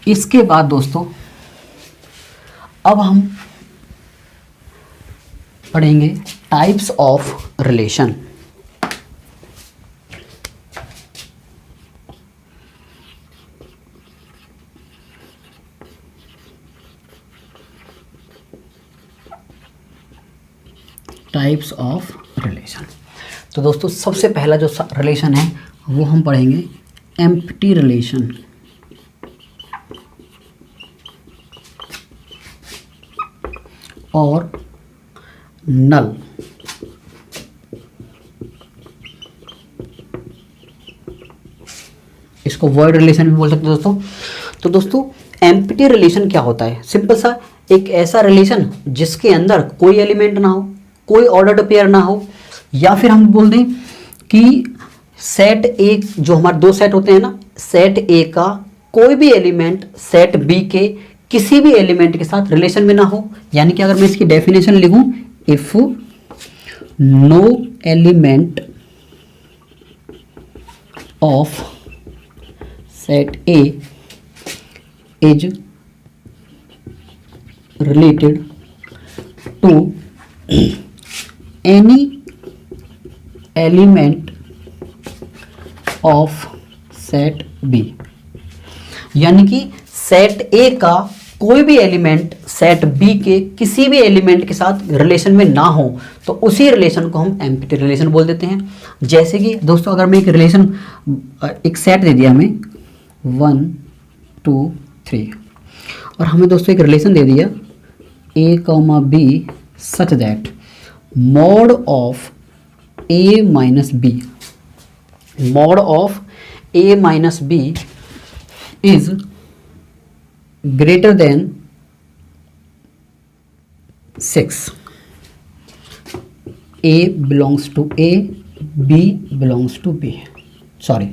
इसके बाद दोस्तों अब हम पढ़ेंगे types of relation. Types of relation. तो दोस्तों सबसे पहला जो रिलेशन है वो हम पढ़ेंगे एम्प्टी रिलेशन। और नल। इसको वर्ड रिलेशन भी बोल सकते हैं दोस्तों। तो दोस्तों एम्प्टी रिलेशन क्या होता है? सिंपल सा एक ऐसा रिलेशन जिसके अंदर कोई एलिमेंट ना हो, कोई ऑर्डर्ड पेयर ना हो, या फिर हम बोल दें कि सेट ए, जो हमारे दो सेट होते हैं ना, सेट ए का कोई भी एलिमेंट सेट बी के किसी भी एलिमेंट के साथ रिलेशन में ना हो। यानी कि अगर मैं इसकी डेफिनेशन लिखूं, if no element of set A is related to any element of set B. यानी कि सेट ए का कोई भी एलिमेंट सेट बी के किसी भी एलिमेंट के साथ रिलेशन में ना हो तो उसी रिलेशन को हम एम्प्टी रिलेशन बोल देते हैं। जैसे कि दोस्तों अगर मैं एक रिलेशन, एक सेट दे दिया हमें 1 2 3, और हमें दोस्तों एक रिलेशन दे दिया a, b such that mod of a minus B, mod of a minus B is greater than 6। a belongs to a, b belongs to b। Sorry,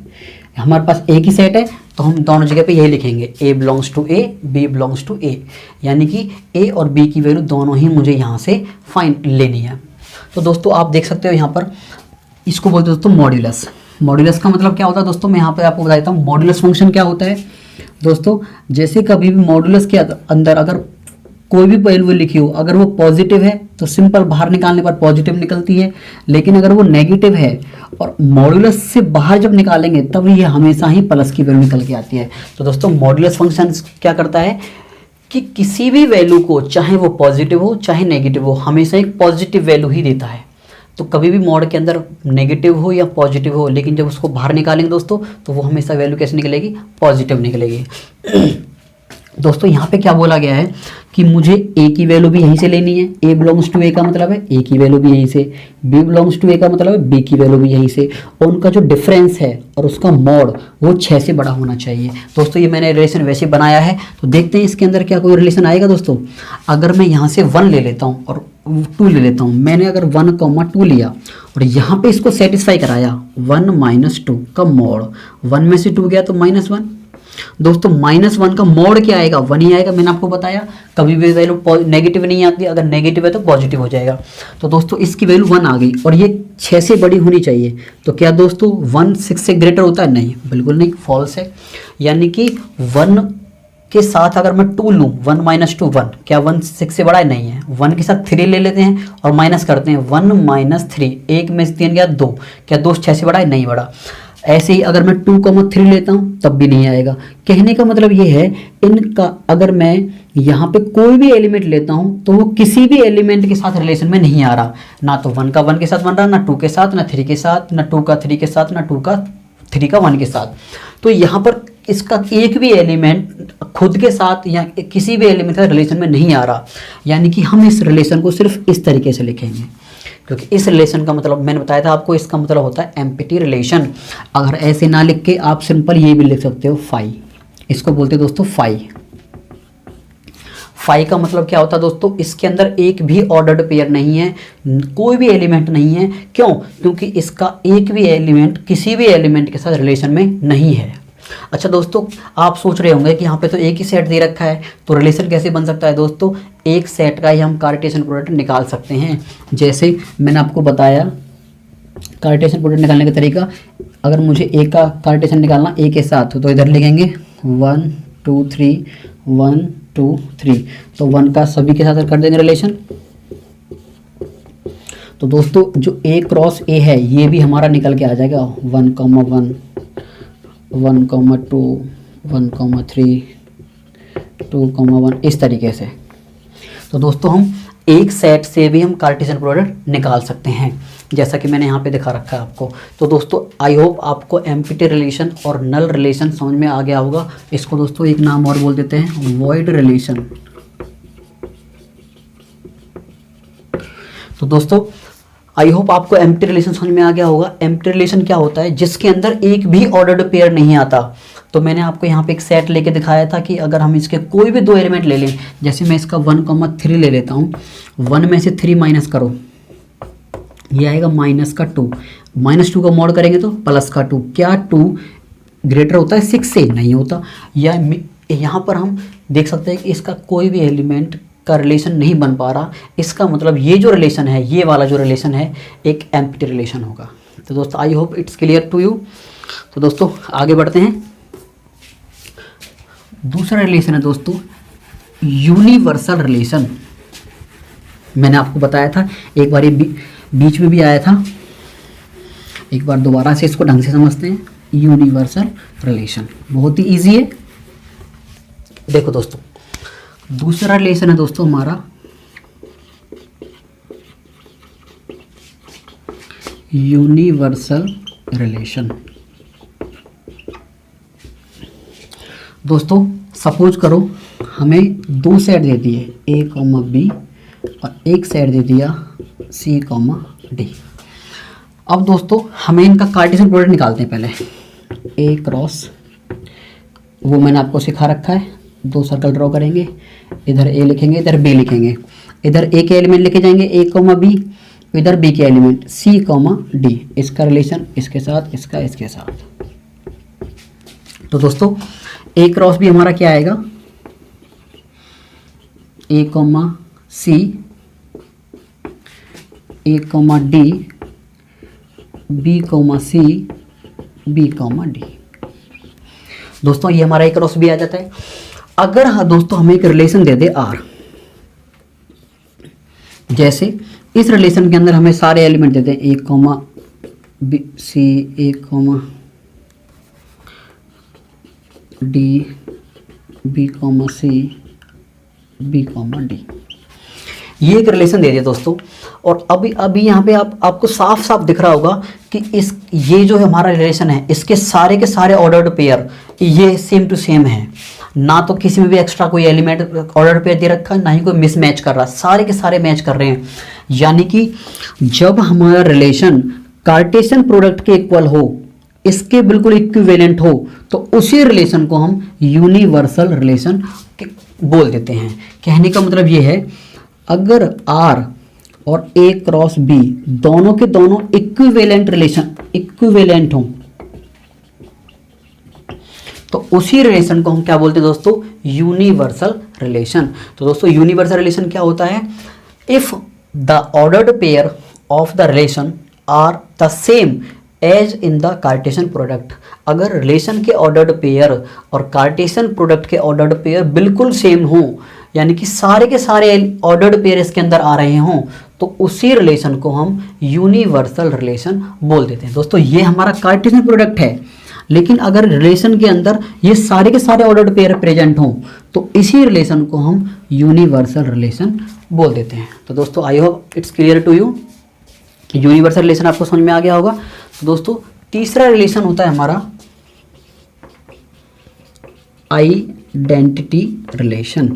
हमारे पास एक ही सेट है तो हम दोनों जगह पे यही लिखेंगे, a belongs to a, b belongs to a। यानी कि a और b की वैल्यू दोनों ही मुझे यहाँ से फाइंड लेनी है। तो दोस्तों आप देख सकते हो यहाँ पर, इसको बोलते हैं दोस्तों मॉड्यूलस। मॉड्यूलस का मतलब क्या होता है दोस्तों, मैं यहाँ पे आपको बता देता हूँ मॉड्यूलस फंक्शन क्या होता है। दोस्तों जैसे कभी भी मॉड्यूलस के अंदर अगर कोई भी वैल्यू लिखी हो, अगर वो पॉजिटिव है तो सिंपल बाहर निकालने पर पॉजिटिव निकलती है, लेकिन अगर वो नेगेटिव है और मॉड्यूलस से बाहर जब निकालेंगे तब ये हमेशा ही प्लस की वैल्यू निकल के आती है। तो दोस्तों मॉड्यूलस फंक्शन क्या करता है कि किसी भी वैल्यू को, चाहे वो पॉजिटिव हो चाहे नेगेटिव हो, हमेशा एक पॉजिटिव वैल्यू ही देता है। तो कभी भी मॉड के अंदर नेगेटिव हो या पॉजिटिव हो, लेकिन जब उसको बाहर निकालेंगे दोस्तों तो वो हमेशा वैल्यू कैसे निकलेगी? पॉजिटिव निकलेगी। दोस्तों यहाँ पे क्या बोला गया है कि मुझे a की वैल्यू भी यहीं से लेनी है, a बिलोंग्स टू a का मतलब है a की वैल्यू भी यहीं से, b बिलोंग्स टू a का मतलब है b की वैल्यू भी यहीं से, और उनका जो डिफरेंस है और उसका मॉड वो 6 से बड़ा होना चाहिए। दोस्तों ये मैंने रिलेशन वैसे बनाया है, तो देखते हैं इसके अंदर क्या कोई रिलेशन आएगा। दोस्तों अगर मैं यहाँ से 1 ले लेता हूँ और 2 ले लेता हूँ, मैंने अगर 1,2 लिया और यहाँ पे इसको सेटिस्फाई कराया 1 - 2 का मॉड, 1 में से 2 गया तो -1। दोस्तों -1 का मॉड क्या आएगा? 1 ही आएगा। मैंने आपको बताया कभी भी वैल्यू नेगेटिव नहीं आती, अगर नेगेटिव है तो पॉजिटिव हो जाएगा। तो दोस्तों इसकी वैल्यू 1 आ गई और ये 6 से बड़ी होनी चाहिए। तो क्या दोस्तों 1 6 से ग्रेटर होता है? नहीं, बिल्कुल नहीं, फॉल्स है। यानी कि 1 के साथ अगर मैं 2 लूँ, 1 - 2 1, क्या 1 6 से बड़ा है? नहीं है। 1 के साथ 3 ले लेते हैं और माइनस करते हैं, 1 - 3, 1 में से 3 गया 2, क्या 2 6 से बड़ा है? नहीं बड़ा। ऐसे ही अगर मैं 2,3 लेता हूँ तब भी नहीं आएगा। कहने का मतलब ये है, इनका अगर मैं यहाँ पे कोई भी एलिमेंट लेता हूँ तो वो किसी भी एलिमेंट के साथ रिलेशन में नहीं आ रहा। ना तो 1 का 1 के साथ बन रहा, ना 2 के साथ, ना 3 के साथ, ना 2 का 3 के साथ, ना 2 का 3 का 1 के साथ। तो यहाँ पर इसका एक भी एलिमेंट खुद के साथ या किसी भी एलिमेंट के साथ रिलेशन में नहीं आ रहा। यानी कि हम इस रिलेशन को सिर्फ इस तरीके से लिखेंगे, क्योंकि इस रिलेशन का मतलब मैंने बताया था आपको, इसका मतलब होता है एम्प्टी रिलेशन। अगर ऐसे ना लिख के आप सिंपल ये भी लिख सकते हो फाई, इसको बोलते हैं दोस्तों फाई। फाई का मतलब क्या होता है दोस्तों? इसके अंदर एक भी ऑर्डर्ड पेयर नहीं है, कोई भी एलिमेंट नहीं है। क्यों? क्योंकि इसका एक भी एलिमेंट किसी भी एलिमेंट के साथ रिलेशन में नहीं है। अच्छा दोस्तों आप सोच रहे होंगे कि यहाँ पे तो एक ही सेट दे रखा है तो रिलेशन कैसे बन सकता है? दोस्तों एक सेट का ही हम कार्टेशियन प्रोडक्ट निकाल सकते हैं। जैसे मैंने आपको बताया कार्टेशियन प्रोडक्ट निकालने का तरीका, अगर मुझे ए का कार्टेशियन निकालना ए के साथ तो इधर लिखेंगे 1 2 3 1 2 3, तो 1 का सभी के साथ कर देंगे रिलेशन। तो दोस्तों जो A क्रॉस A है ये भी हमारा निकल के आ जाएगा 1 1 1 2 1 3 2 1 इस तरीके से। तो दोस्तों हम एक सेट से भी हम कार्टेशियन प्रोडक्ट निकाल सकते हैं, जैसा कि मैंने यहाँ पे दिखा रखा है आपको। तो दोस्तों आई होप आपको एम्प्टी रिलेशन और नल रिलेशन समझ में आ गया होगा। इसको दोस्तों एक नाम और बोल देते हैं, वॉइड रिलेशन। तो दोस्तों आई होप आपको एम्प्टी रिलेशन समझ में आ गया होगा। एम्प्टी रिलेशन क्या होता है, जिसके अंदर एक भी ऑर्डर्ड पेयर नहीं आता। तो मैंने आपको यहाँ पे एक सेट लेके दिखाया था कि अगर हम इसके कोई भी 2 एलिमेंट ले लें, जैसे मैं इसका 1 3 ले लेता हूँ, 1 में से 3 माइनस करो, ये आएगा -2, -2 का मॉड करेंगे तो +2। क्या 2 ग्रेटर होता है 6 से? नहीं होता। या यहाँ पर हम देख सकते हैं कि इसका कोई भी एलिमेंट का रिलेशन नहीं बन पा रहा। इसका मतलब ये जो रिलेशन है, ये वाला जो रिलेशन है, एक एम्प्टी रिलेशन होगा। तो दोस्तों I hope it's clear to you. तो दोस्तों आगे बढ़ते हैं। दूसरा रिलेशन है दोस्तों यूनिवर्सल रिलेशन। मैंने आपको बताया था एक बार, ये बीच में भी आया था, एक बार दोबारा से इसको ढंग से समझते हैं। यूनिवर्सल रिलेशन बहुत ही इजी है। देखो दोस्तों दूसरा रिलेशन है दोस्तों हमारा यूनिवर्सल रिलेशन। दोस्तों सपोज करो हमें 2 सेट दे दिए A, B और एक सेट दे दिया C, D। अब दोस्तों हमें इनका कार्टेशियन प्रोडक्ट निकालते हैं। पहले A क्रॉस, वो मैंने आपको सिखा रखा है, 2 सर्कल ड्रॉ करेंगे, इधर A लिखेंगे, इधर B लिखेंगे, इधर A के एलिमेंट लेके जाएंगे A, B, इधर B के एलिमेंट C, D। इसका रिलेशन इसके साथ, इसका इसके साथ। तो दोस्तों A क्रॉस भी हमारा क्या आएगा, A, C, A, D, B, C, B, D। दोस्तों ये हमारा A क्रॉस भी आ जाता है। अगर हाँ दोस्तों हमें एक रिलेशन दे दे R, जैसे इस रिलेशन के अंदर हमें सारे एलिमेंट देते हैं A, B, C, A, D, B, C, B, D। ये एक रिलेशन दे दिया दोस्तों। और अभी यहाँ पे आपको साफ साफ दिख रहा होगा कि ये जो हमारा रिलेशन है, इसके सारे के सारे ऑर्डर्ड पेयर ये सेम टू सेम है। ना तो किसी में भी एक्स्ट्रा कोई एलिमेंट ऑर्डर्ड पेयर दे रखा है, ना ही कोई मिसमैच कर रहा, सारे के सारे मैच कर रहे हैं। यानी कि जब हमारा रिलेशन कार्टेशियन प्रोडक्ट के इक्वल हो, इसके बिल्कुल इक्विवेलेंट हो, तो उसी रिलेशन को हम यूनिवर्सल रिलेशन बोल देते हैं। कहने का मतलब ये है, अगर R और A क्रॉस B दोनों के दोनों इक्विवेलेंट हो, तो उसी रिलेशन को हम क्या बोलते हैं दोस्तों, यूनिवर्सल रिलेशन। तो दोस्तों यूनिवर्सल रिलेशन क्या होता है, if the ordered pair of the relation are the same as in the Cartesian product. अगर रिलेशन के ऑर्डर्ड पेयर और कार्टेशियन प्रोडक्ट के ऑर्डर्ड पेयर बिल्कुल सेम हो, यानी कि सारे के सारे ऑर्डर्ड पेयर इसके अंदर आ रहे हों, तो उसी रिलेशन को हम यूनिवर्सल रिलेशन बोल देते हैं। दोस्तों ये हमारा कार्टेशियन प्रोडक्ट है, लेकिन अगर रिलेशन के अंदर ये सारे के सारे ऑर्डर्ड पेयर प्रेजेंट हों, तो इसी रिलेशन को हम यूनिवर्सल रिलेशन बोल देते हैं। तो दोस्तों I hope it's clear to you. Universal relation आपको समझ में आ गया होगा। तो दोस्तों तीसरा रिलेशन होता है हमारा आइडेंटिटी रिलेशन।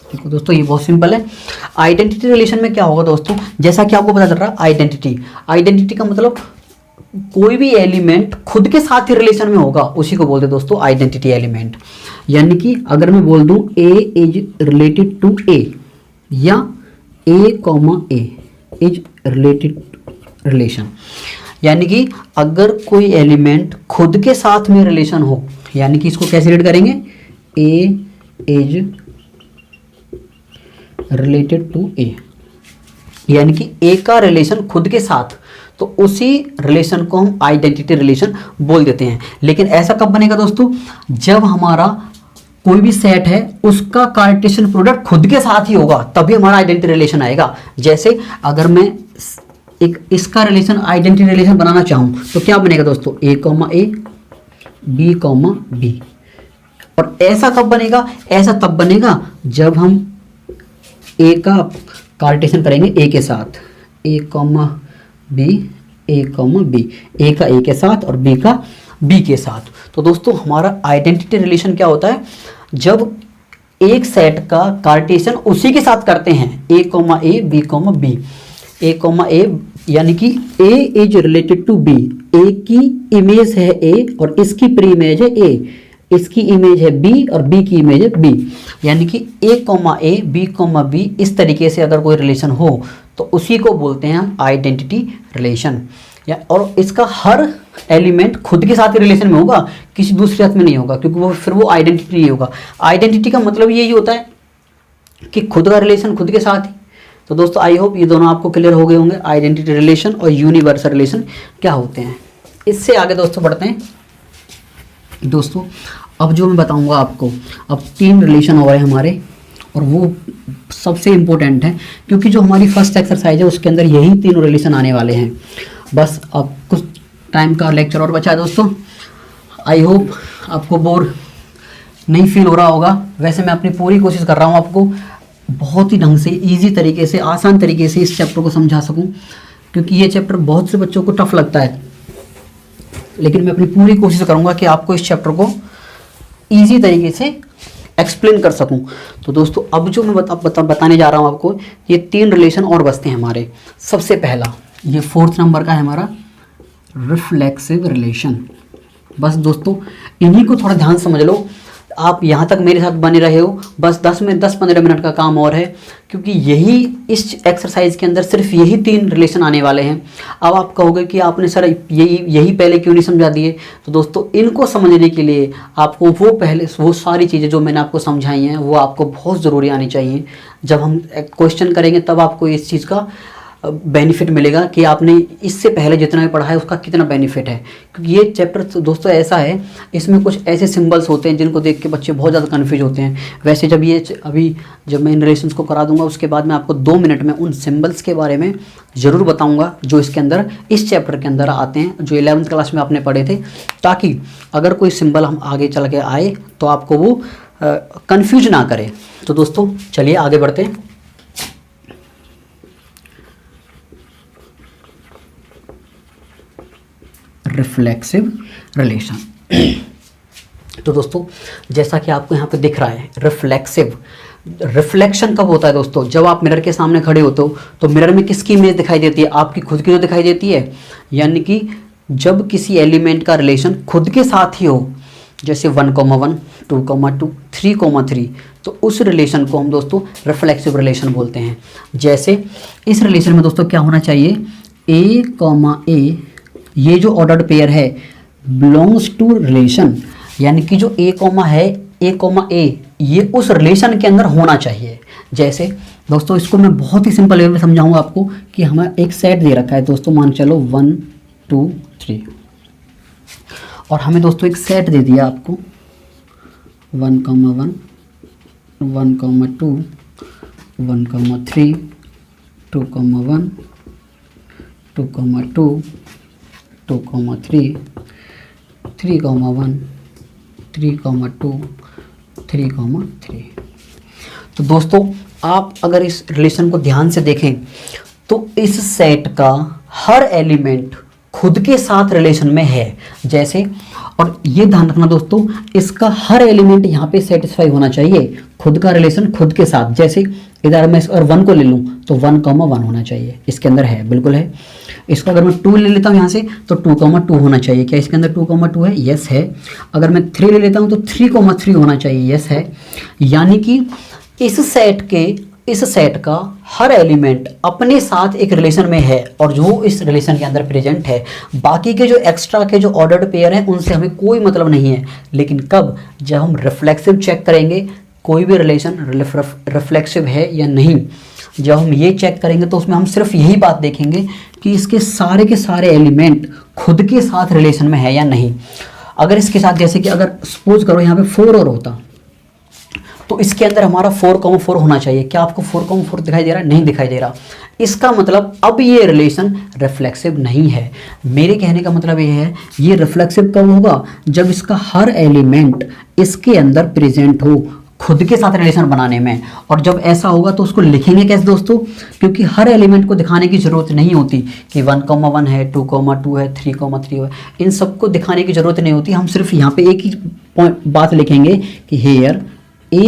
देखो दोस्तों ये बहुत सिंपल है। आइडेंटिटी रिलेशन में क्या होगा दोस्तों, जैसा कि आपको पता चल रहा है आइडेंटिटी का मतलब कोई भी एलिमेंट खुद के साथ ही रिलेशन में होगा, उसी को बोलते हैं दोस्तों आइडेंटिटी एलिमेंट। यानी कि अगर मैं बोल दूं A is related to A या A, A is related relation, यानी कि अगर कोई एलिमेंट खुद के साथ में रिलेशन हो, यानी कि इसको कैसे रीड करेंगे, A is related to A, यानी कि A का रिलेशन खुद के साथ। तो उसी रिलेशन को हम आइडेंटिटी रिलेशन बोल देते हैं। लेकिन ऐसा कब बनेगा दोस्तों, जब हमारा कोई भी सेट है उसका कार्टेशियन प्रोडक्ट खुद के साथ ही होगा, तभी हमारा आइडेंटिटी रिलेशन आएगा। जैसे अगर मैं एक इसका रिलेशन आइडेंटिटी रिलेशन बनाना चाहूँ तो क्या बनेगा दोस्तों, ए कॉमा ए, बी कॉमा बी। और ऐसा कब बनेगा, ऐसा तब बनेगा जब हम ए का कार्टेशियन करेंगे ए के साथ, ए कॉमा बी, ए कॉमा बी, ए का ए के साथ और बी का बी के साथ। तो दोस्तों हमारा आइडेंटिटी रिलेशन क्या होता है, जब एक सेट का कार्टेशियन उसी के साथ करते हैं, ए कॉमा ए, बी कॉमा बी, ए कॉमा ए, यानी कि ए इज रिलेटेड टू बी, ए की इमेज है ए और इसकी प्री इमेज है ए, इसकी इमेज है बी और बी की इमेज है बी, यानी कि ए कॉमा ए, बी कॉमा बी, इस तरीके से अगर कोई रिलेशन हो तो उसी को बोलते हैं हम आइडेंटिटी रिलेशन। या और इसका हर एलिमेंट खुद के साथ ही रिलेशन में होगा, किसी दूसरे हाथ में नहीं होगा, क्योंकि वो फिर वो आइडेंटिटी नहीं होगा। आइडेंटिटी का मतलब यही होता है कि खुद का रिलेशन खुद के साथ ही। तो दोस्तों आई होप ये दोनों आपको क्लियर हो गए होंगे, आइडेंटिटी रिलेशन और यूनिवर्सल रिलेशन क्या होते हैं। इससे आगे दोस्तों बढ़ते हैं। दोस्तों अब जो मैं बताऊंगा आपको, अब 3 रिलेशन हो रहे हैं हमारे, और वो सबसे इम्पोर्टेंट है क्योंकि जो हमारी फर्स्ट एक्सरसाइज है उसके अंदर यही 3 रिलेशन आने वाले हैं। बस अब कुछ टाइम का लेक्चर और बचा है दोस्तों। आई होप आपको बोर नहीं फील हो रहा होगा। वैसे मैं अपनी पूरी कोशिश कर रहा हूँ आपको बहुत ही ढंग से, इजी तरीके से, आसान तरीके से इस चैप्टर को समझा सकूं, क्योंकि ये चैप्टर बहुत से बच्चों को टफ लगता है। लेकिन मैं अपनी पूरी कोशिश करूंगा कि आपको इस चैप्टर को इजी तरीके से एक्सप्लेन कर सकूं। तो दोस्तों अब जो मैं बताने जा रहा हूं आपको, ये 3 रिलेशन और बचते हैं हमारे। सबसे पहला ये 4th नंबर का है हमारा रिफ्लेक्सिव रिलेशन। बस दोस्तों इन्हीं को थोड़ा ध्यान समझ लो। आप यहाँ तक मेरे साथ बने रहे हो, बस 10-15 मिनट का काम और है, क्योंकि यही इस एक्सरसाइज के अंदर सिर्फ यही 3 रिलेशन आने वाले हैं। अब आप कहोगे कि आपने सर यही पहले क्यों नहीं समझा दिए। तो दोस्तों इनको समझने के लिए आपको वो सारी चीज़ें जो मैंने आपको समझाई हैं वो आपको बहुत ज़रूरी आनी चाहिए। जब हम क्वेश्चन करेंगे तब आपको इस चीज़ का बेनिफिट मिलेगा कि आपने इससे पहले जितना भी पढ़ा है उसका कितना बेनिफिट है। क्योंकि ये चैप्टर दोस्तों ऐसा है, इसमें कुछ ऐसे सिंबल्स होते हैं जिनको देख के बच्चे बहुत ज़्यादा कन्फ्यूज होते हैं। वैसे जब मैं इन रिलेशंस को करा दूंगा उसके बाद मैं आपको 2 मिनट में उन सिंबल्स के बारे में ज़रूर बताऊंगा जो इसके अंदर, इस चैप्टर के अंदर आते हैं, जो 11th क्लास में आपने पढ़े थे, ताकि अगर कोई सिंबल हम आगे चल के आए तो आपको वो कन्फ्यूज ना करे। तो दोस्तों चलिए आगे बढ़ते हैं। Reflexive relation. तो दोस्तों जैसा कि आपको यहाँ पे दिख रहा है, रिफ्लेक्शन कब होता है दोस्तों, जब आप मिरर के सामने खड़े होते हो तो मिरर में किसकी इमेज दिखाई देती है, आपकी खुद की जो दिखाई देती है। यानी कि जब किसी एलिमेंट का रिलेशन खुद के साथ ही हो, जैसे 1,1, 2,2, 3,3, तो उस रिलेशन को हम दोस्तों रिफ्लेक्सिव रिलेशन बोलते हैं। जैसे इस रिलेशन में दोस्तों क्या होना चाहिए, ए कॉमा ए, ये जो ऑर्डर्ड पेयर है बिलोंग्स टू रिलेशन, यानी कि जो ए कॉमा है, ए कॉमा ए, ये उस रिलेशन के अंदर होना चाहिए। जैसे दोस्तों इसको मैं बहुत ही सिंपल वे में समझाऊंगा आपको कि हमें एक सेट दे रखा है दोस्तों, मान चलो 1, 2, 3, और हमें दोस्तों एक सेट दे दिया आपको 1,1, 1,2, 1,3, 2,1, 2,2, 2,3, 3,1, 3,2, 3,3। तो दोस्तों आप अगर इस रिलेशन को ध्यान से देखें तो इस सेट का हर एलिमेंट खुद के साथ रिलेशन में है। जैसे, और ये ध्यान रखना दोस्तों, इसका हर एलिमेंट यहाँ पे सेटिस्फाई होना चाहिए, खुद का रिलेशन खुद के साथ। जैसे इधर मैं अगर 1 को ले लूँ तो 1,1 होना चाहिए, इसके अंदर है, बिल्कुल है। इसको अगर मैं 2 ले लेता हूँ यहाँ से तो 2,2 होना चाहिए, क्या इसके अंदर 2,2 है, यस है। अगर मैं 3 ले लेता हूँ तो 3,3 होना चाहिए, यस है। यानी कि इस सेट का हर एलिमेंट अपने साथ एक रिलेशन में है और जो इस रिलेशन के अंदर प्रेजेंट है। बाकी के जो एक्स्ट्रा के जो ऑर्डर्ड पेयर हैं उनसे हमें कोई मतलब नहीं है। लेकिन कब, जब हम रिफ्लेक्सिव चेक करेंगे कोई भी रिलेशन रिफ्लेक्सिव है या नहीं, जब हम ये चेक करेंगे तो उसमें हम सिर्फ यही बात देखेंगे कि इसके सारे के सारे एलिमेंट खुद के साथ रिलेशन में है या नहीं। अगर इसके साथ, जैसे कि अगर सपोज करो यहाँ पे 4 और होता तो इसके अंदर हमारा 4,4 होना चाहिए। क्या आपको 4,4 दिखाई दे रहा है? नहीं दिखाई दे रहा। इसका मतलब अब ये रिलेशन रिफ्लेक्सिव नहीं है। मेरे कहने का मतलब ये है, ये रिफ्लेक्सिव कब होगा? जब इसका हर एलिमेंट इसके अंदर प्रेजेंट हो खुद के साथ रिलेशन बनाने में। और जब ऐसा होगा तो उसको लिखेंगे कैसे दोस्तों? क्योंकि हर एलिमेंट को दिखाने की ज़रूरत नहीं होती कि 1,1 है, 2,2 है, 3,3 है, इन सबको दिखाने की ज़रूरत नहीं होती। हम सिर्फ यहाँ पे एक ही बात लिखेंगे कि here A,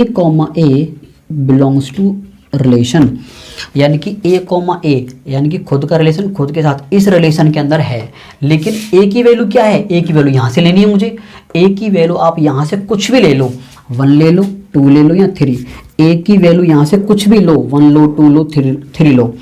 A belongs to relation, यानी कि A, यानी कि खुद का रिलेशन खुद के साथ इस रिलेशन के अंदर है। लेकिन A की वैल्यू क्या है? A की वैल्यू यहाँ से लेनी है मुझे। A की वैल्यू आप यहाँ से कुछ भी ले लो, 1 ले लो, 2 ले लो या 3। A की वैल्यू यहाँ से कुछ भी लो, 1 लो, 2 लो, 3 लो।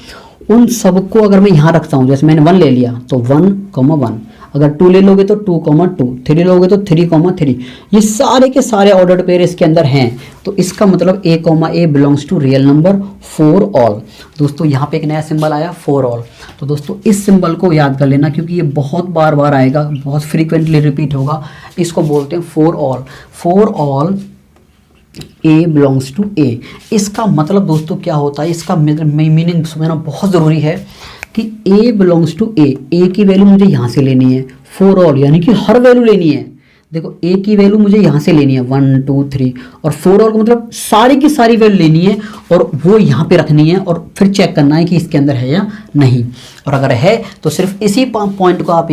उन सबको अगर मैं यहाँ रखता हूँ, जैसे मैंने 1 ले लिया तो 1,1, अगर 2 ले लोगे तो 2,2, 3 लोगे तो 3,3। ये सारे के सारे ऑर्डर्ड पेयर इसके अंदर हैं। तो इसका मतलब A, belongs to real number for all. दोस्तों यहाँ पे एक नया सिंबल आया, फॉर ऑल। तो दोस्तों इस सिंबल को याद कर लेना, क्योंकि ये बहुत बार बार आएगा, बहुत फ्रीक्वेंटली रिपीट होगा। इसको बोलते हैं for all. For all A belongs to A। इसका मतलब दोस्तों क्या होता है? इसका मीनिंग समझना बहुत ज़रूरी है कि A belongs to A। A की वैल्यू मुझे यहाँ से लेनी है, फॉर ऑल यानी कि हर वैल्यू लेनी है। देखो A की वैल्यू मुझे यहाँ से लेनी है 1, 2, 3, और फॉर ऑल का मतलब सारी की सारी वैल्यू लेनी है और वो यहाँ पे रखनी है और फिर चेक करना है कि इसके अंदर है या नहीं। और अगर है तो सिर्फ इसी पॉइंट को आप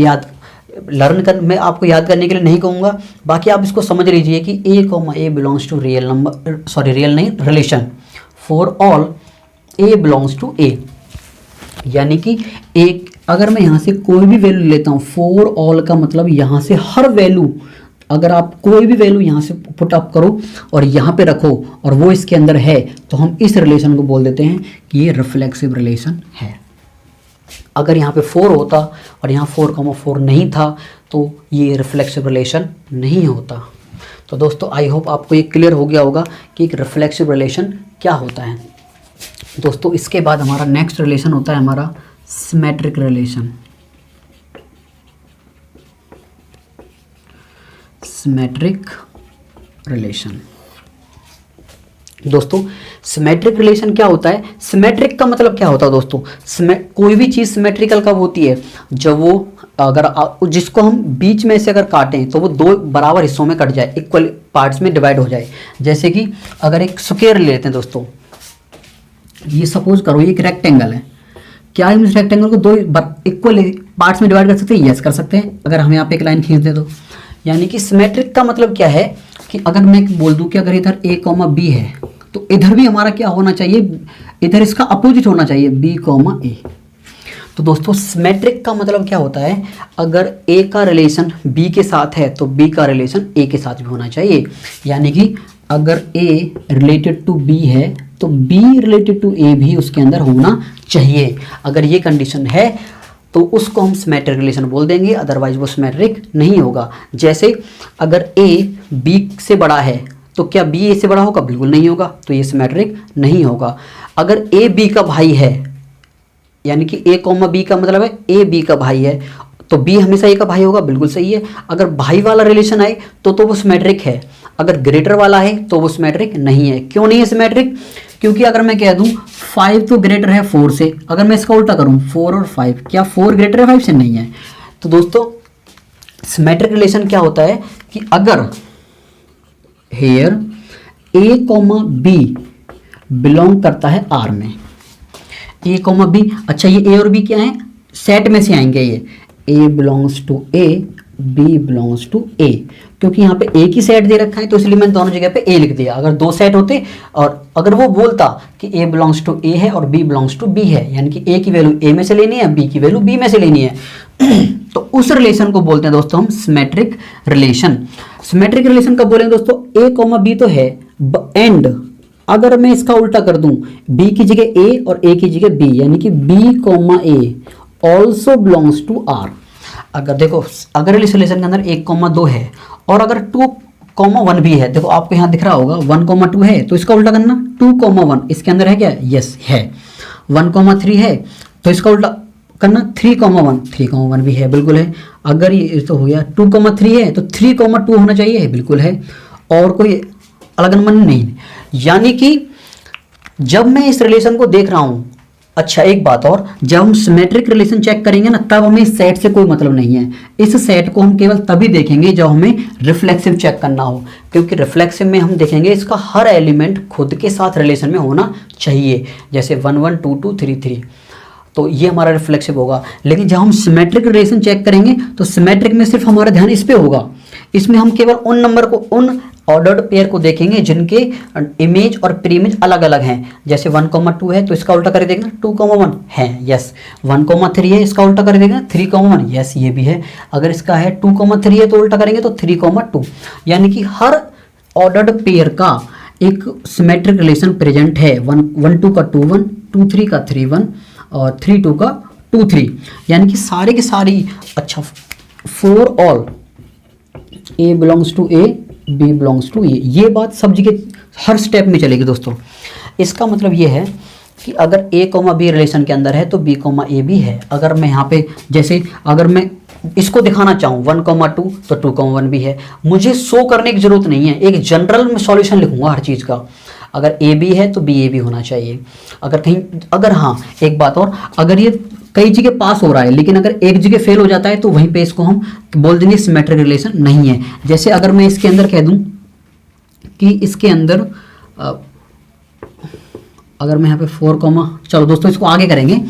मैं आपको याद करने के लिए नहीं कहूँगा, बाकी आप इसको समझ लीजिए कि A, belongs to real number, sorry real नहीं, relation for all A belongs to A। यानी कि एक, अगर मैं यहाँ से कोई भी वैल्यू लेता हूँ, फॉर ऑल का मतलब यहाँ से हर वैल्यू, अगर आप कोई भी वैल्यू यहाँ से पुट अप करो और यहाँ पे रखो और वो इसके अंदर है, तो हम इस रिलेशन को बोल देते हैं कि ये रिफ्लेक्सिव रिलेशन है। अगर यहाँ पे 4 होता और यहाँ 4,4 नहीं था तो ये रिफ्लेक्सिव रिलेशन नहीं होता। तो दोस्तों आई होप आपको ये क्लियर हो गया होगा कि एक रिफ्लेक्सिव रिलेशन क्या होता है। दोस्तों इसके बाद हमारा नेक्स्ट रिलेशन होता है हमारा सिमेट्रिक रिलेशन। सिमेट्रिक रिलेशन दोस्तों, सिमेट्रिक रिलेशन क्या होता है? सिमेट्रिक का मतलब क्या होता है दोस्तों? कोई भी चीज़ सिमेट्रिकल कब होती है? जब वो, अगर जिसको हम बीच में से अगर काटें तो वो 2 बराबर हिस्सों में कट जाए, इक्वल पार्ट्स में डिवाइड हो जाए। जैसे कि अगर एक स्क्वायर ले लेते हैं दोस्तों, ये सपोज करो ये एक रेक्टेंगल है, क्या हम इस रेक्टेंगल को 2 इक्वल पार्ट्स में डिवाइड कर सकते हैं? यस कर सकते हैं, अगर हम यहाँ पे एक लाइन खींच दें तो। यानी कि सिमेट्रिक का मतलब क्या है कि अगर मैं बोल दूं कि अगर इधर A, B है तो इधर भी हमारा क्या होना चाहिए? इधर इसका अपोजिट होना चाहिए, B, A। तो दोस्तों सिमेट्रिक का मतलब क्या होता है? अगर A का रिलेशन B के साथ है तो B का रिलेशन A के साथ भी होना चाहिए। यानी कि अगर A रिलेटेड टू B है तो B रिलेटेड टू A भी उसके अंदर होना चाहिए। अगर ये कंडीशन है तो उसको हम सिमेट्रिक रिलेशन बोल देंगे, अदरवाइज वो सिमेट्रिक नहीं होगा। जैसे अगर A B से बड़ा है तो क्या B A से बड़ा होगा? बिल्कुल नहीं होगा, तो ये सिमेट्रिक नहीं होगा। अगर A B का भाई है, यानी कि A, B का मतलब है A B का भाई है, तो B हमेशा A का भाई होगा, बिल्कुल सही है। अगर भाई वाला रिलेशन आए तो वो सिमेट्रिक है। अगर ग्रेटर वाला है तो वो सिमेट्रिक नहीं है। क्यों नहीं है सिमेट्रिक? क्योंकि अगर मैं कह दूं 5 तो ग्रेटर है 4 से, अगर मैं इसका उल्टा करूं 4 और 5, क्या 4 ग्रेटर है 5 से? नहीं है। तो दोस्तों सिमेट्रिक रिलेशन क्या होता है कि अगर हेयर A, B बिलोंग करता है R में, A, B, अच्छा ये A और B क्या है? सेट में से आएंगे ये, A belongs to A, B belongs to A। क्योंकि यहाँ पे A की सेट दे रखा है तो इसलिए मैंने दोनों जगह पे A लिख दिया। अगर 2 सेट होते और अगर वो बोलता कि A बिलोंग्स टू A है और B बिलोंग्स टू B है, यानी कि A की वैल्यू A में से लेनी है, B की वैल्यू B में से लेनी है तो उस रिलेशन को बोलते हैं दोस्तों हम सिमेट्रिक रिलेशन। सिमेट्रिक रिलेशन कब बोलेंगे दोस्तों? A, B तो है, एंड अगर मैं इसका उल्टा कर दूं, B की जगह A और A की जगह B, यानी कि B, A also belongs to R। अगर देखो, अगर इस रिलेशन के अंदर 1,2 है और अगर 2,1 भी है, देखो आपको यहाँ दिख रहा होगा 1,2 है तो इसका उल्टा करना 2,1 इसके अंदर है क्या? यस है। 1,3 है तो इसका उल्टा करना 3,1, 3,1 भी है, बिल्कुल है। अगर ये तो हो गया 2,3 है तो 3,2 होना चाहिए, है, बिल्कुल है। और कोई अलग नंबर नहीं। यानी कि जब मैं इस रिलेशन को देख रहा हूं, अच्छा एक बात और, जब हम सिमेट्रिक रिलेशन चेक करेंगे ना तब हमें इस सेट से कोई मतलब नहीं है। इस सेट को हम केवल तभी देखेंगे जब हमें रिफ्लेक्सिव चेक करना हो, क्योंकि रिफ्लेक्सिव में हम देखेंगे इसका हर एलिमेंट खुद के साथ रिलेशन में होना चाहिए, जैसे 1 1 2 2 3 3, तो ये हमारा रिफ्लेक्सिव होगा। लेकिन जब हम सिमेट्रिक रिलेशन चेक करेंगे तो सिमेट्रिक में सिर्फ हमारा ध्यान इस पे होगा, इसमें हम केवल उन नंबर को, उन ऑर्डर्ड पेयर को देखेंगे जिनके इमेज और प्रीइमेज अलग अलग हैं। जैसे 1,2 है तो इसका उल्टा कर देंगे 2,1 है, यस। 1,3 है इसका उल्टा कर देंगे 3,1, यस ये भी है। अगर इसका है 2,3 है तो उल्टा करेंगे तो 3,2। यानी कि हर ऑर्डर्ड पेयर का एक सिमेट्रिक रिलेशन प्रेजेंट है। 1 2 का 2 1, 2 3 का 3 1 और 3 2 का 2 3। यानी कि सारे के सारी, अच्छा, for all A belongs to A, B belongs to A, ये बात सब जगह हर स्टेप में चलेगी दोस्तों। इसका मतलब ये है कि अगर ए कॉमा बी रिलेशन के अंदर है तो बी कॉमा ए भी है। अगर मैं यहाँ पे, जैसे अगर मैं इसको दिखाना चाहूँ 1,2 तो 2,1 भी है। मुझे शो करने की जरूरत नहीं है, एक जनरल में सॉल्यूशन लिखूंगा हर चीज़ का। अगर ए बी है तो बी ए भी होना चाहिए। अगर कहीं, अगर हाँ एक बात और, अगर ये कई जगह पास हो रहा है लेकिन अगर एक जगह फेल हो जाता है तो वहीं पे इसको हम बोल देंगे सिमेट्रिक रिलेशन नहीं है। जैसे अगर मैं इसके अंदर कह दूं कि इसके अंदर अगर मैं यहाँ पे 4, चलो दोस्तों इसको आगे करेंगे,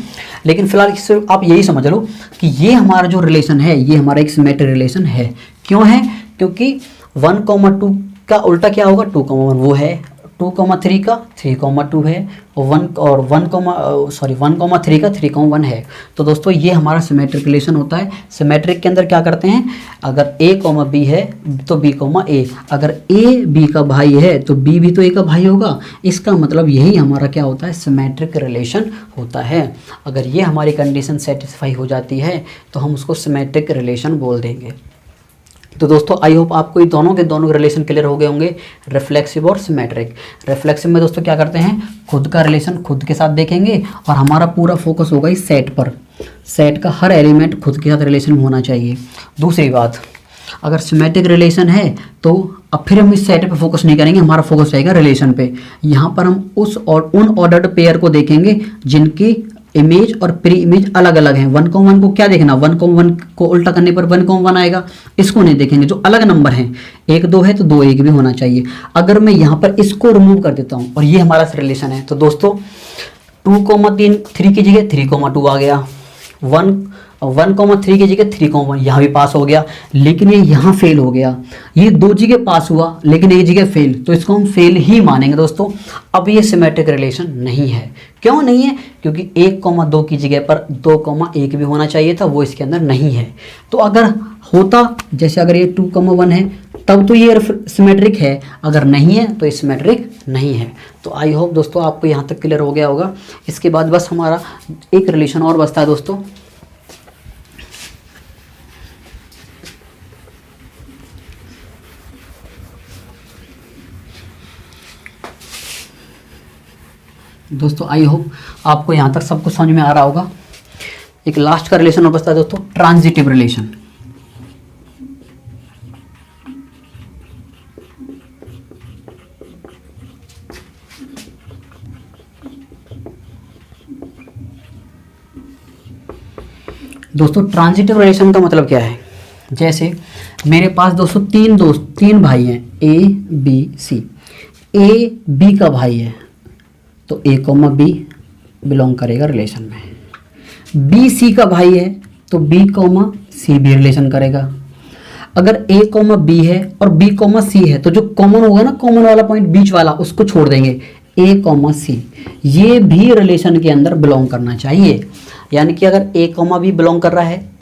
लेकिन फिलहाल सिर्फ आप यही समझ लो कि ये हमारा जो रिलेशन है ये हमारा एक सिमेट्रिक रिलेशन है। क्यों है? क्योंकि 1,2 का उल्टा क्या होगा 2,1, वो है। 2,3 का 3,2 है और 1,3 का 3,1 है। तो दोस्तों ये हमारा सिमेट्रिक रिलेशन होता है। सिमेट्रिक के अंदर क्या करते हैं, अगर A, B है तो B, A, अगर A B का भाई है तो B भी तो A का भाई होगा। इसका मतलब यही हमारा क्या होता है, सिमेट्रिक रिलेशन होता है। अगर ये हमारी कंडीशन सेटिस्फाई हो जाती है तो हम उसको सिमेट्रिक रिलेशन बोल देंगे। तो दोस्तों आई होप आपको ये दोनों के दोनों रिलेशन क्लियर हो गए होंगे, रिफ्लेक्सिव और सिमेट्रिक। रिफ्लेक्सिव में दोस्तों क्या करते हैं, खुद का रिलेशन खुद के साथ देखेंगे और हमारा पूरा फोकस होगा इस सेट पर। सेट का हर एलिमेंट खुद के साथ रिलेशन में होना चाहिए। दूसरी बात, अगर सिमेट्रिक रिलेशन है तो अब फिर हम इस सेट पे फोकस नहीं करेंगे, हमारा फोकस रहेगा रिलेशन पे। यहाँ पर हम उन ऑर्डर्ड पेयर को देखेंगे जिनकी इमेज और प्री इमेज अलग अलग हैं। 1,1 को क्या देखना, 1,1 को उल्टा करने पर 1,1 आएगा, इसको नहीं देखेंगे। जो अलग नंबर हैं, 1 2 है तो 2 1 भी होना चाहिए। अगर मैं यहाँ पर इसको रिमूव कर देता हूँ और ये हमारा रिलेशन है, तो दोस्तों 2,3 की जगह 3,2 आ गया, 1,3 की जगह 3,1 यहाँ भी पास हो गया, लेकिन ये यहाँ फेल हो गया। ये 2 जगह पास हुआ लेकिन एक जगह फेल, तो इसको हम फेल ही मानेंगे दोस्तों। अब ये सिमेट्रिक रिलेशन नहीं है। क्यों नहीं है? क्योंकि 1,2 की जगह पर 2,1 भी होना चाहिए था, वो इसके अंदर नहीं है। तो अगर होता, जैसे अगर ये 2,1 है तब तो ये सिमेट्रिक है, अगर नहीं है तो ये सिमेट्रिक नहीं है। तो आई होप दोस्तों आपको यहाँ तक क्लियर हो गया होगा। इसके बाद बस हमारा एक रिलेशन और बचता है दोस्तों, आई होप आपको यहाँ तक सब कुछ समझ में आ रहा होगा। एक लास्ट का रिलेशन और बचता है दोस्तों, ट्रांजिटिव रिलेशन। दोस्तों ट्रांजिटिव रिलेशन का मतलब क्या है, जैसे मेरे पास दोस्तों तीन भाई हैं, A B C। A B का भाई है तो A, B बिलोंग करेगा रिलेशन में। B C का भाई है तो B, C भी रिलेशन करेगा। अगर A, B है और B, C है तो जो कॉमन होगा ना, कॉमन वाला पॉइंट बीच वाला, उसको छोड़ देंगे, A, C ये भी रिलेशन के अंदर बिलोंग करना चाहिए। यानी कि अगर A, B बिलोंग कर रहा है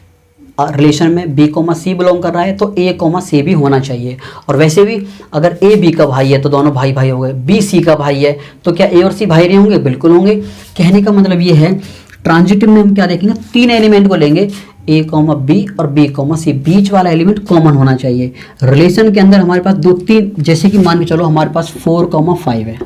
रिलेशन में, B, C बिलोंग कर रहा है तो A, C भी होना चाहिए। और वैसे भी अगर A B का भाई है तो दोनों भाई भाई हो गए, B C का भाई है तो क्या A और C भाई नहीं होंगे? बिल्कुल होंगे। कहने का मतलब ये है, ट्रांजिटिव में हम क्या देखेंगे, 3 एलिमेंट को लेंगे, A, B और B, C, बीच वाला एलिमेंट कॉमन होना चाहिए। रिलेशन के अंदर हमारे पास 2 3, जैसे कि मान के चलो हमारे पास 4, 5 है,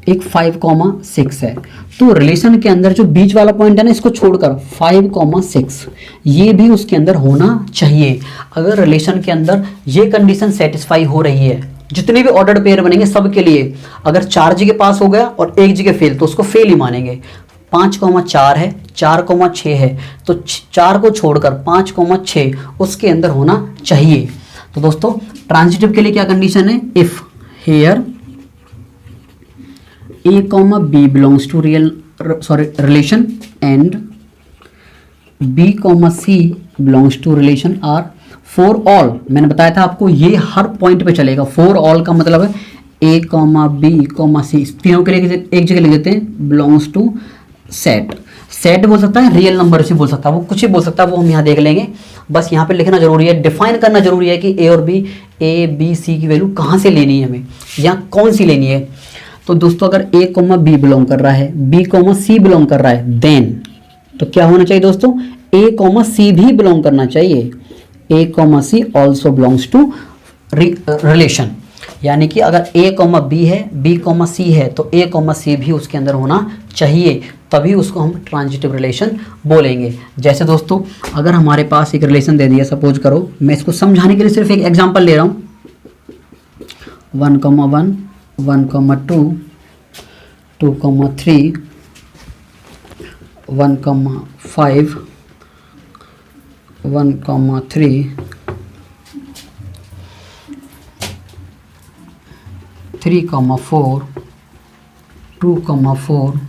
एक 5,6 है। तो रिलेशन के अंदर जो बीच वाला पॉइंट है ना, इसको छोड़कर 5,6 ये भी उसके अंदर होना चाहिए। अगर रिलेशन के अंदर ये कंडीशन सेटिस्फाई हो रही है, जितने भी ऑर्डर्ड पेयर बनेंगे सबके लिए, अगर 4 जगह पास हो गया और 1 जगह फेल तो उसको फेल ही मानेंगे। 5,4 है, 4,6 है, तो 4 को छोड़कर 5,6 उसके अंदर होना चाहिए। तो दोस्तों ट्रांजिटिव के लिए क्या कंडीशन है? If here A, B belongs to relation and B, C belongs to relation are for all। मैंने बताया था आपको ये हर पॉइंट पे चलेगा। for all का मतलब है A, B, C तीनों के लिए एक जगह लिख देते हैं belongs to set। सेट बोल सकता है, रियल नंबर से बोल सकता है, वो कुछ ही बोल सकता है, वो हम यहाँ देख लेंगे। बस यहाँ पे लिखना जरूरी है, डिफाइन करना जरूरी है कि ए और बी, ए बी सी की वैल्यू कहाँ से लेनी है, हमें यहाँ कौन सी लेनी है। तो दोस्तों अगर ए कोमा बी बिलोंग कर रहा है, बी कोमा सी बिलोंग कर रहा है, देन तो क्या होना चाहिए दोस्तों? ए कोमा सी भी बिलोंग करना चाहिए। A comma C also belongs to relation, यानी कि अगर ए कोमा बी है, बी कोमा सी है, तो ए कोमा सी भी उसके अंदर होना चाहिए, तभी उसको हम ट्रांजिटिव रिलेशन बोलेंगे। जैसे दोस्तों अगर हमारे पास एक रिलेशन दे दिया, सपोज करो, मैं इसको समझाने के लिए सिर्फ एक एग्जांपल ले रहा हूँ, 1,1 1,2 2,3 1,5 1,3 3,4 2,4।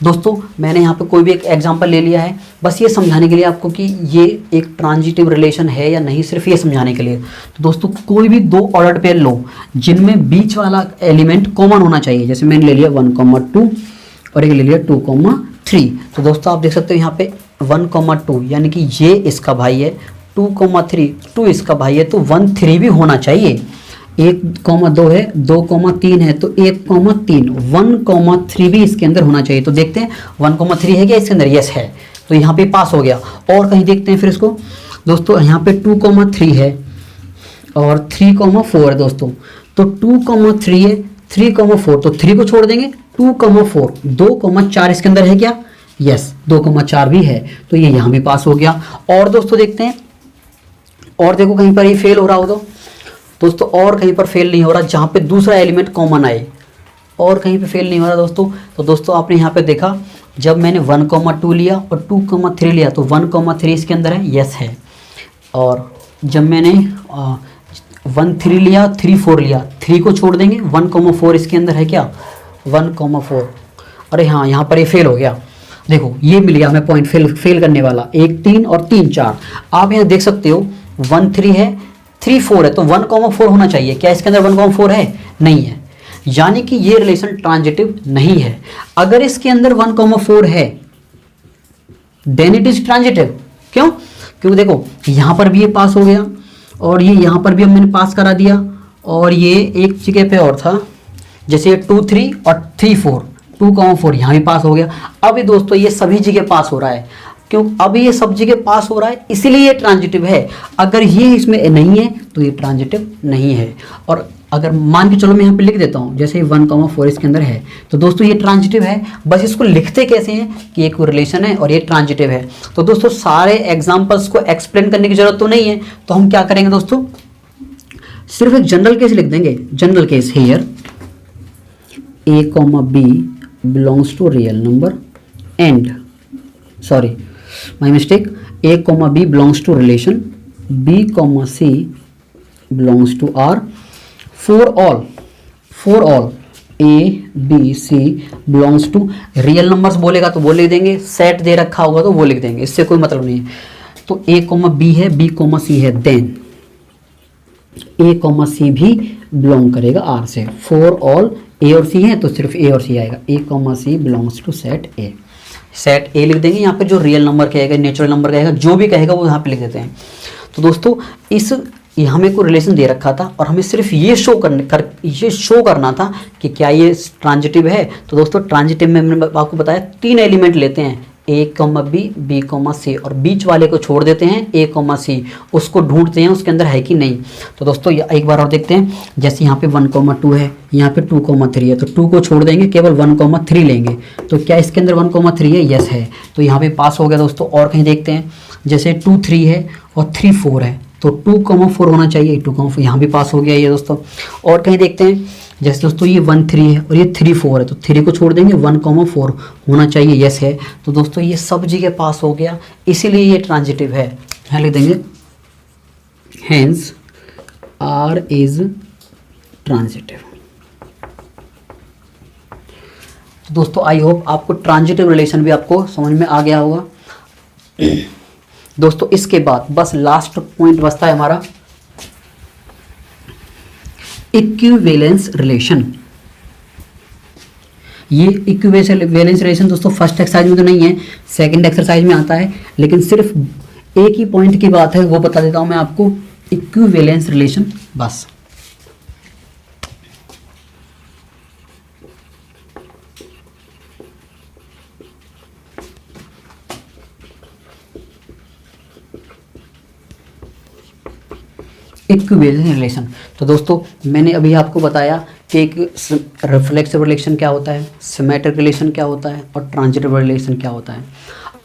दोस्तों मैंने यहाँ पे कोई भी एक एग्जांपल ले लिया है, बस ये समझाने के लिए आपको कि ये एक ट्रांजिटिव रिलेशन है या नहीं, सिर्फ ये समझाने के लिए। तो दोस्तों कोई भी 2 ऑर्डर्ड पेयर लो जिनमें बीच वाला एलिमेंट कॉमन होना चाहिए। जैसे मैंने ले लिया 1,2 और एक ले लिया 2,3। तो दोस्तों आप देख सकते हो यहाँ पे 1,2 यानी कि ये इसका भाई है, 2,3 2 इसका भाई है, तो 1,3 भी होना चाहिए। 1,2 है, 2,3 है, तो 1,3 1,3 भी इसके अंदर होना चाहिए। तो देखते हैं 1,3 है क्या इसके अंदर? यस है, तो यहाँ पे पास हो गया। और कहीं देखते हैं फिर इसको दोस्तों, यहाँ पे 2,3 है और 3,4 है दोस्तों, तो 2,3 है, 3,4, तो 3 को छोड़ देंगे, 2,4 2,4 इसके अंदर है क्या? यस 2,4 भी है, तो ये यहाँ भी पास हो गया। और दोस्तों देखते हैं, और देखो कहीं पर ये फेल हो रहा हो तो दोस्तों, और कहीं पर फेल नहीं हो रहा जहाँ पे दूसरा एलिमेंट कॉमन आए, और कहीं पे फेल नहीं हो रहा दोस्तों। तो दोस्तों आपने यहाँ पे देखा, जब मैंने 1,2 लिया और 2,3 लिया तो 1,3 इसके अंदर है, यस है। और जब मैंने 1,3 लिया, 3,4 लिया, 3 को छोड़ देंगे, 1,4 इसके अंदर है क्या? 1,4। अरे हाँ, यहाँ पर ये फेल हो गया। देखो ये मिल गया हमें पॉइंट फेल करने वाला, 1 3 और 3 4। आप यहाँ देख सकते हो 1,3 है, 3,4 है, तो 1,4 होना चाहिए। क्या इसके अंदर 1,4 है? नहीं है, यानी कि ये रिलेशन ट्रांजिटिव नहीं है। अगर इसके अंदर 1,4 है देन इट इज ट्रांजिटिव। क्यों? क्योंकि देखो यहाँ पर भी ये पास हो गया और ये यहाँ पर भी अब मैंने पास करा दिया, और ये एक जगह पे और था, जैसे ये 2 3 और 3 4, 2,4 यहाँ भी पास हो गया। अब ये दोस्तों ये सभी जगह पास हो रहा है, क्यों? अब ये सब जगह पास हो रहा है, इसीलिए ये ट्रांजिटिव है। अगर ये इसमें नहीं है तो ये ट्रांजिटिव नहीं है। और अगर मान के चलो मैं यहाँ पे लिख देता हूँ, जैसे 1,4 इसके अंदर है, तो दोस्तों ये ट्रांजिटिव है। बस इसको लिखते कैसे हैं कि एक रिलेशन है और ये ट्रांजिटिव है। तो दोस्तों सारे एग्जाम्पल्स को एक्सप्लेन करने की जरूरत तो नहीं है, तो हम क्या करेंगे दोस्तों, सिर्फ एक जनरल केस लिख देंगे। General case here A, B belongs to real number and, sorry my mistake, A, B belongs to relation, B, C belongs to R, for all A, B, C belongs to real numbers बोलेगा तो वो लिख देंगे, set दे रखा होगा तो वो लिख देंगे, इससे कोई मतलब नहीं है। तो A, B है, B, C है, देन A, C भी बिलोंग करेगा R से। फॉर ऑल A और C है तो सिर्फ A और C आएगा। A, C belongs to set A, set A लिख देंगे। यहाँ पे जो रियल नंबर कहेगा, नेचुरल नंबर कहेगा, जो भी कहेगा वो यहाँ पे लिख देते हैं। तो दोस्तों हमें कोई रिलेशन दे रखा था और हमें सिर्फ ये शो करना था कि क्या ये ट्रांजिटिव है। तो दोस्तों ट्रांजिटिव में मैंने आपको बताया 3 एलिमेंट लेते हैं, ए कॉमा बी कॉमा सी, और बीच वाले को छोड़ देते हैं ए कॉमा सी, उसको ढूंढते हैं उसके अंदर है कि नहीं। तो दोस्तों एक बार और देखते हैं, जैसे यहाँ पे 1,2 है, यहाँ पे 2,3 है, तो 2 को छोड़ देंगे, केवल 1,3 लेंगे। तो क्या इसके अंदर 1,3 है? यस है, तो यहाँ पे पास हो गया दोस्तों। और कहीं देखते हैं, जैसे 2 3 है और 3 4 है, तो 2,4 होना चाहिए, 2,4 यहाँ भी पास हो गया ये दोस्तों। और कहीं देखते हैं, जैसे दोस्तों ये 1 3 है और ये 3 4 है, तो 3 को छोड़ देंगे, 1,4 होना चाहिए, यस है। तो दोस्तों ये सब जगह पास हो गया, इसीलिए ये ट्रांजिटिव है। यहाँ लिख देंगे हेंस आर इज ट्रांजिटिव। तो दोस्तों आई होप आपको ट्रांजिटिव रिलेशन भी आपको समझ में आ गया होगा। दोस्तों इसके बाद बस लास्ट पॉइंट बचता है हमारा इक्विवेलेंस रिलेशन। ये इक्विवेलेंस रिलेशन दोस्तों फर्स्ट एक्सरसाइज में तो नहीं है, सेकंड एक्सरसाइज में आता है, लेकिन सिर्फ एक ही पॉइंट की बात है, वो बता देता हूं मैं आपको, इक्विवेलेंस रिलेशन बस। Equivalence relation. तो दोस्तों मैंने अभी आपको बताया कि एक रिफ्लेक्सिव रिलेशन क्या होता है, सिमेट्रिक रिलेशन क्या होता है, और ट्रांजिटिव रिलेशन क्या होता है।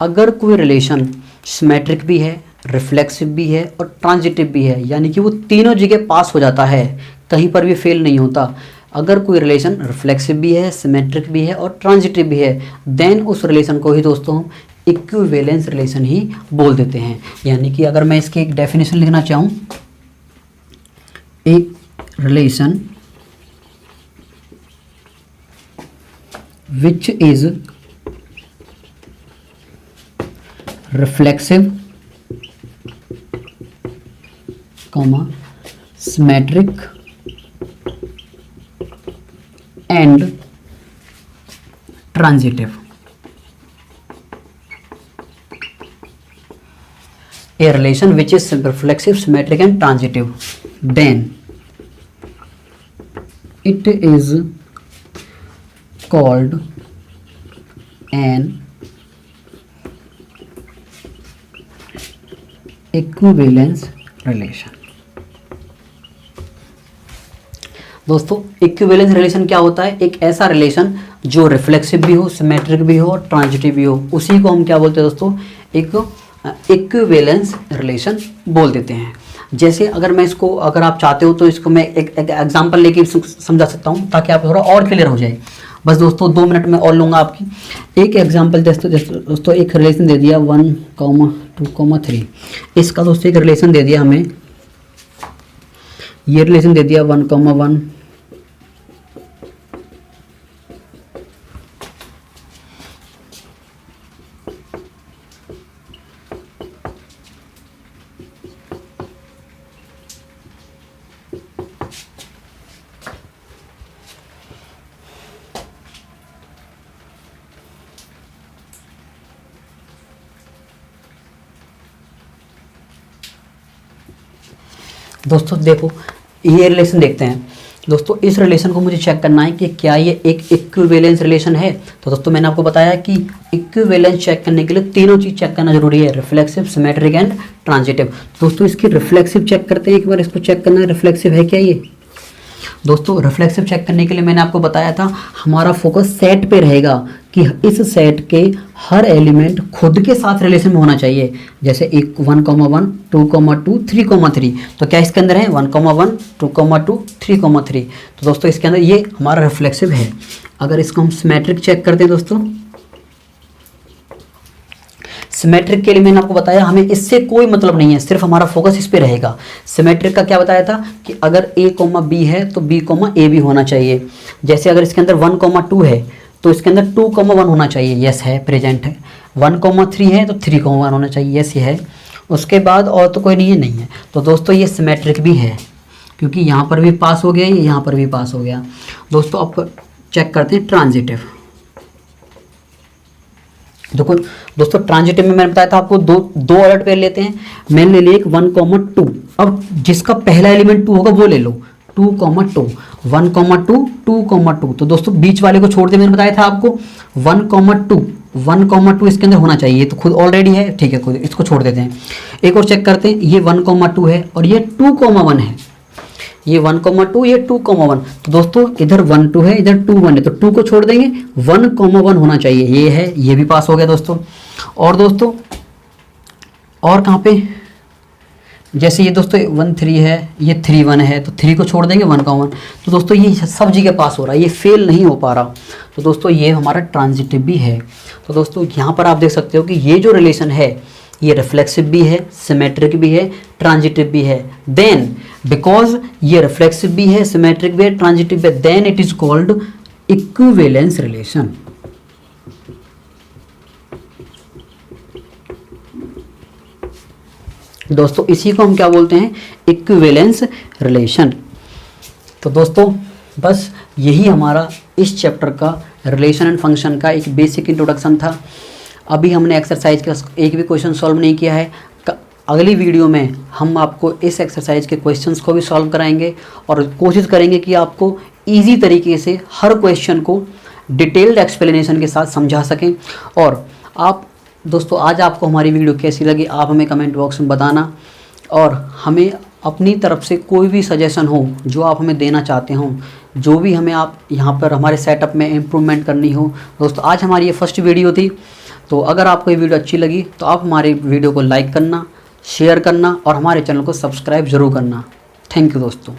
अगर कोई रिलेशन सिमेट्रिक भी है, रिफ्लेक्सिव भी है और ट्रांजिटिव भी है, यानी कि वो तीनों जगह पास हो जाता है, कहीं पर भी फेल नहीं होता। अगर कोई रिलेशन रिफ्लेक्सिव भी है, सिमेट्रिक भी है और ट्रांजिटिव भी है, देन उस रिलेशन को ही दोस्तों हम इक्विवेलेंस रिलेशन ही बोल देते हैं। यानी कि अगर मैं इसकी एक डेफिनेशन लिखना चाहूँ, एक relation which is reflexive, symmetric and transitive. A relation which is reflexive, symmetric and transitive, then it is called an equivalence relation। दोस्तों इक्विवेलेंस रिलेशन क्या होता है? एक ऐसा रिलेशन जो रिफ्लेक्सिव भी हो, सिमेट्रिक भी हो और ट्रांजिटिव भी हो, उसी को हम क्या बोलते हैं दोस्तों? एक इक्विवेलेंस रिलेशन बोल देते हैं। जैसे अगर मैं इसको, अगर आप चाहते हो तो इसको मैं एक एग्जांपल लेके समझा सकता हूँ, ताकि आप थोड़ा और क्लियर हो जाए। बस दोस्तों 2 मिनट में और लूँगा आपकी। एक एग्जांपल दोस्तों एक रिलेशन दे दिया 1,2,3। इसका दोस्तों एक रिलेशन दे दिया हमें, ये रिलेशन दे दिया 1,1। दोस्तों देखो ये रिलेशन देखते हैं। दोस्तों इस रिलेशन को मुझे चेक करना है कि क्या ये एक इक्विवेलेंस रिलेशन है। तो दोस्तों मैंने आपको बताया कि इक्विवेलेंस चेक करने के लिए तीनों चीज़ चेक करना जरूरी है, रिफ्लेक्सिव, सिमेट्रिक एंड ट्रांजिटिव। दोस्तों इसकी रिफ्लेक्सिव चेक करते हैं, एक बार इसको चेक करना है रिफ्लेक्सिव है क्या ये। दोस्तों रिफ्लेक्सिव चेक करने के लिए मैंने आपको बताया था हमारा फोकस सेट पे रहेगा कि इस सेट के हर एलिमेंट खुद के साथ रिलेशन में होना चाहिए। जैसे 1,1, 2,2, 3,3, तो क्या इसके अंदर है 1,1, 2,2, 3,3। तो दोस्तों इसके अंदर ये हमारा रिफ्लेक्सिव है। अगर इसको हम सिमेट्रिक चेक करते हैं दोस्तों, सिमेट्रिक के लिए मैंने आपको बताया हमें इससे कोई मतलब नहीं है, सिर्फ हमारा फोकस इस पे रहेगा। सिमेट्रिक का क्या बताया था कि अगर a, b है तो b, a भी होना चाहिए। जैसे अगर इसके अंदर 1,2 है तो इसके अंदर 2,1 होना चाहिए, यस है, प्रेजेंट है। 1,3 है तो 3,1 होना चाहिए, यस ये है। उसके बाद और तो कोई नहीं है, नहीं है। तो दोस्तों ये सिमेट्रिक भी है, क्योंकि यहाँ पर भी पास हो गया, ये यहाँ पर भी पास हो गया। दोस्तों अब चेक करते हैं ट्रांजिटिव। देखो दोस्तों ट्रांजिटिव में मैंने बताया था आपको दो अलर्ट पेयर लेते हैं। मैंने ले लिया एक 1,2। अब जिसका पहला एलिमेंट 2 होगा वो ले लो, 2,2, 1,2, 2,2। तो दोस्तों बीच वाले को छोड़ दे, मैंने बताया था आपको 1,2 1,2 इसके अंदर होना चाहिए, तो खुद ऑलरेडी है, ठीक है, खुद इसको छोड़ देते हैं। एक और चेक करते हैं, ये 1,2 है और ये 2,1 है, ये 1,2 ये 2,1, तो दोस्तों इधर 1 2 है, इधर 2 1 है, तो 2 को छोड़ देंगे, 1,1 होना चाहिए, ये है, ये भी पास हो गया दोस्तों। और दोस्तों और कहाँ पे, जैसे ये दोस्तों 1 3 है, ये 3 1 है, तो 3 को छोड़ देंगे, 1,1, तो दोस्तों ये सब जगह पास हो रहा है, ये फेल नहीं हो पा रहा, तो दोस्तों ये हमारा ट्रांजिटिव भी है। तो दोस्तों यहाँ पर आप देख सकते हो कि ये जो रिलेशन है ये रिफ्लेक्सिव भी है, सिमेट्रिक भी है, ट्रांजिटिव भी है। देन बिकॉज ये रिफ्लेक्सिव भी है, सिमेट्रिक भी है, ट्रांजिटिव भी है, then it is called equivalence relation. दोस्तों इसी को हम क्या बोलते हैं, इक्विवेलेंस रिलेशन। तो दोस्तों बस यही हमारा इस चैप्टर का रिलेशन एंड फंक्शन का एक बेसिक इंट्रोडक्शन था। अभी हमने एक्सरसाइज का एक भी क्वेश्चन सॉल्व नहीं किया है, अगली वीडियो में हम आपको इस एक्सरसाइज के क्वेश्चंस को भी सॉल्व कराएंगे और कोशिश करेंगे कि आपको इजी तरीके से हर क्वेश्चन को डिटेल्ड एक्सप्लेनेशन के साथ समझा सकें। और आप दोस्तों आज आपको हमारी वीडियो कैसी लगी आप हमें कमेंट बॉक्स में बताना, और हमें अपनी तरफ से कोई भी सजेशन हो जो आप हमें देना चाहते हो, जो भी हमें आप यहाँ पर हमारे सेटअप में इम्प्रूवमेंट करनी हो। दोस्तों आज हमारी ये फर्स्ट वीडियो थी, तो अगर आपको ये वीडियो अच्छी लगी तो आप हमारे वीडियो को लाइक करना, शेयर करना और हमारे चैनल को सब्सक्राइब ज़रूर करना। थैंक यू दोस्तों।